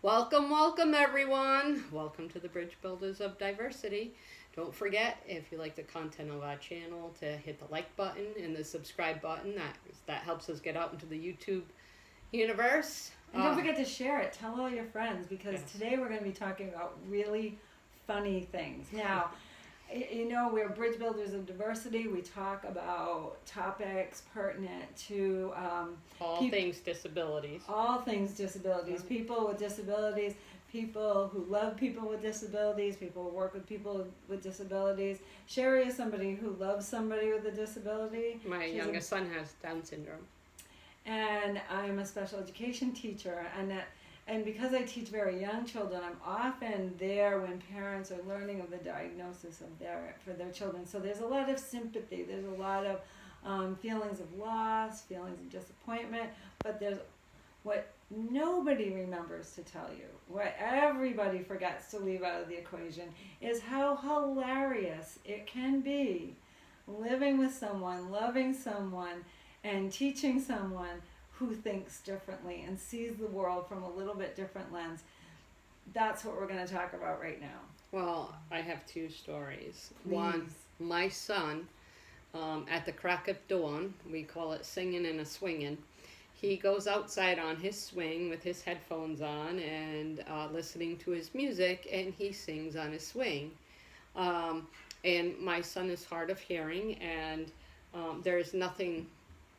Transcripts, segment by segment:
Welcome, welcome everyone. Welcome to the Bridge Builders of Diversity. Don't forget, if you like the content of our channel, to hit the like button and the subscribe button. That helps us get out into the YouTube universe. And don't forget to share it. Tell all your friends, because Yes. today we're going to be talking about really funny things. Now, we're Bridge Builders of Diversity. We talk about topics pertinent to All things disabilities. all things disabilities, people with disabilities, people who love people with disabilities, people who work with people with disabilities. Sherri is somebody who loves somebody with a disability. My youngest son has Down syndrome. And I'm a special education teacher, and because I teach very young children, I'm often there when parents are learning of the diagnosis for their children. So there's a lot of sympathy, there's a lot of feelings of loss, feelings of disappointment, but there's what nobody remembers to tell you, what everybody forgets to leave out of the equation, is how hilarious it can be living with someone, loving someone, and teaching someone who thinks differently and sees the world from a little bit different lens. That's what we're going to talk about right now. Well, I have two stories. Please. One, my son, at the crack of dawn, we call it singing and a swinging. He goes outside on his swing with his headphones on and listening to his music, and he sings on his swing. And my son is hard of hearing, and there's nothing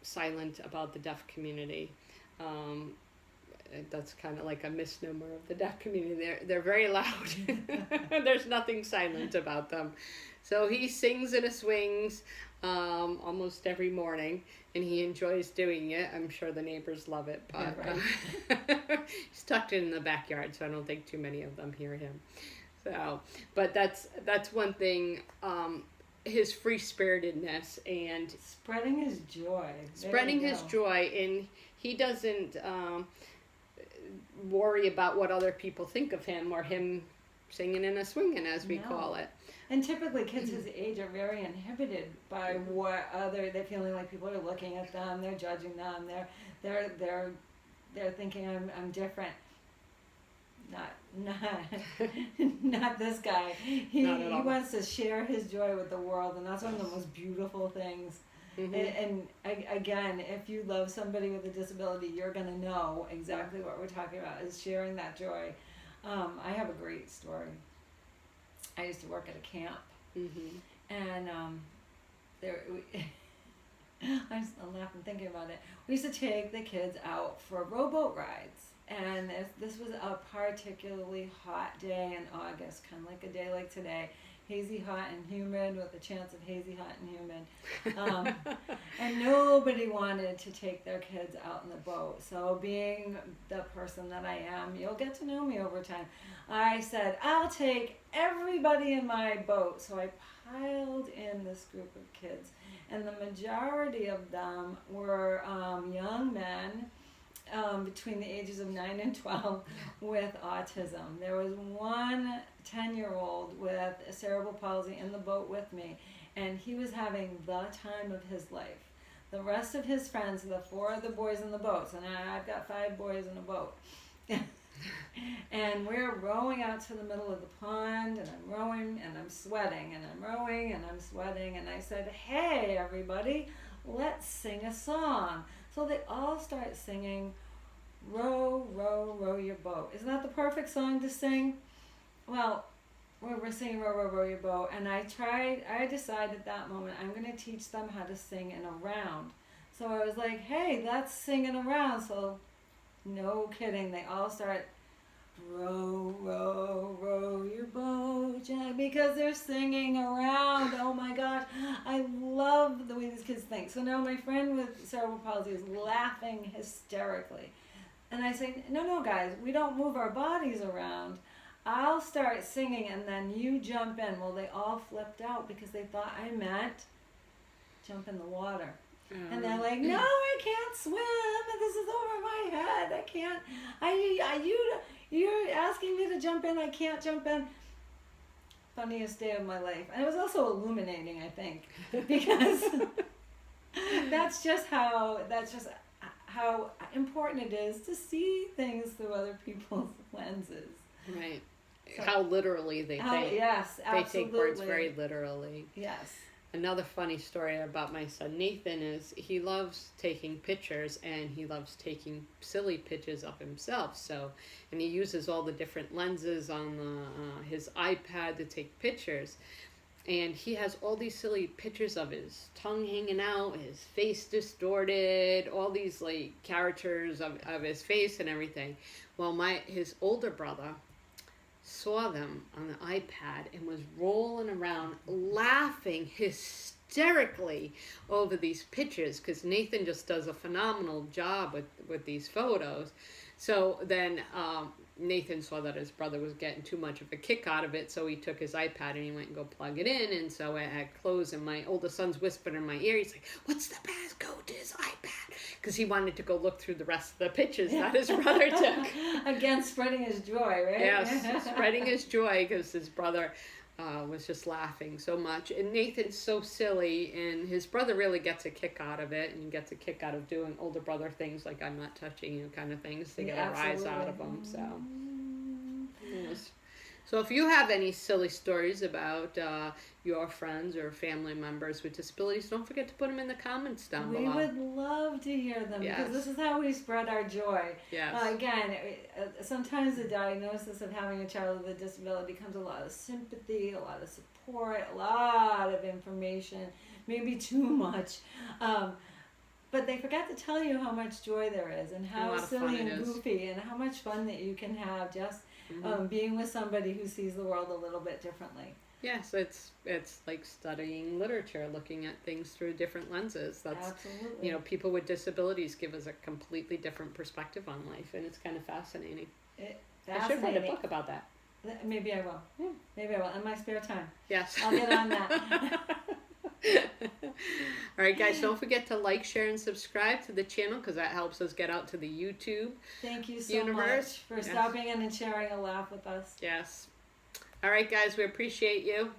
silent about the deaf community. That's kind of like a misnomer of the deaf community. They're very loud. There's nothing silent about them. So he sings and swings almost every morning, and he enjoys doing it. I'm sure the neighbors love it, but he's tucked in the backyard, so I don't think too many of them hear him. So, but that's one thing. His free spiritedness and spreading his joy. And he doesn't worry about what other people think of him, or him singing and a swinging, as we call it. And typically kids his age are very inhibited by they're feeling like people are looking at them, they're judging them, they're thinking I'm different. Not this guy. He wants to share his joy with the world, and that's one of the most beautiful things. Mm-hmm. And again, if you love somebody with a disability, you're going to know exactly what we're talking about, is sharing that joy. I have a great story. I used to work at a camp, and I'm laughing thinking about it. We used to take the kids out for rowboat rides. And this was a particularly hot day in August, kind of like a day like today, hazy, hot, and humid, with a chance of hazy, hot, and humid. And nobody wanted to take their kids out in the boat. So being the person that I am, you'll get to know me over time, I said, I'll take everybody in my boat. So I piled in this group of kids, and the majority of them were young men, between the ages of 9 and 12 with autism. There was one 10-year-old with cerebral palsy in the boat with me, and he was having the time of his life. The rest of his friends, the 4 of the boys in the boats, and I've got 5 boys in a boat, and we're rowing out to the middle of the pond, and I'm rowing and I'm sweating, and I'm rowing and I'm sweating, and I said, hey everybody, let's sing a song. So they all start singing, row, row, row your boat. Isn't that the perfect song to sing? Well, we're singing row, row, row your boat. And I decided at that moment, I'm going to teach them how to sing in a round. So I was like, hey, let's sing in a round. So no kidding, they all start, row, row, row your boat, Jack, because they're singing around. Oh my gosh, I love the way these kids think. So now my friend with cerebral palsy is laughing hysterically. And I say, no guys, we don't move our bodies around. I'll start singing and then you jump in. Well, they all flipped out because they thought I meant jump in the water. And they're like, no, I can't swim. This is over my head. I can't. You're asking me to jump in. I can't jump in. Funniest day of my life. And it was also illuminating, I think, because that's just how important it is to see things through other people's lenses. Right. So, how literally they think. Yes, They absolutely. take words very literally. Yes. Another funny story about my son Nathan is he loves taking pictures, and he loves taking silly pictures of himself. So, and he uses all the different lenses on his iPad to take pictures. And he has all these silly pictures of his tongue hanging out, his face distorted, all these like characters of his face and everything. Well, his older brother saw them on the iPad and was rolling around laughing hysterically over these pictures, because Nathan just does a phenomenal job with these photos. So then Nathan saw that his brother was getting too much of a kick out of it, so he took his iPad and he went and go plug it in. And so I had closed, and my oldest son's whispering in my ear, he's like, "What's the passcode to his iPad?" Because he wanted to go look through the rest of the pictures that his brother took. Again, spreading his joy, right? Yes, spreading his joy, because his brother was just laughing so much. And Nathan's so silly, and his brother really gets a kick out of it, and gets a kick out of doing older brother things like "I'm not touching you" kind of things to get a rise out of them. So, yes. So if you have any silly stories about your friends or family members with disabilities, don't forget to put them in the comments down below. We would love to hear them, because this is how we spread our joy. Yes. Again, sometimes the diagnosis of having a child with a disability comes a lot of sympathy, a lot of support, a lot of information, maybe too much. But they forget to tell you how much joy there is, and how silly and goofy, and how much fun that you can have just being with somebody who sees the world a little bit differently. Yes, it's like studying literature, looking at things through different lenses. That's, absolutely. you know, people with disabilities give us a completely different perspective on life, and it's kind of fascinating. I should write a book about that. Maybe I will. Yeah. Maybe I will, in my spare time. Yes. I'll get on that. All right, guys, don't forget to like, share, and subscribe to the channel, because that helps us get out to the YouTube Thank you so much for stopping in and sharing a laugh with us. Yes. All right, guys, we appreciate you.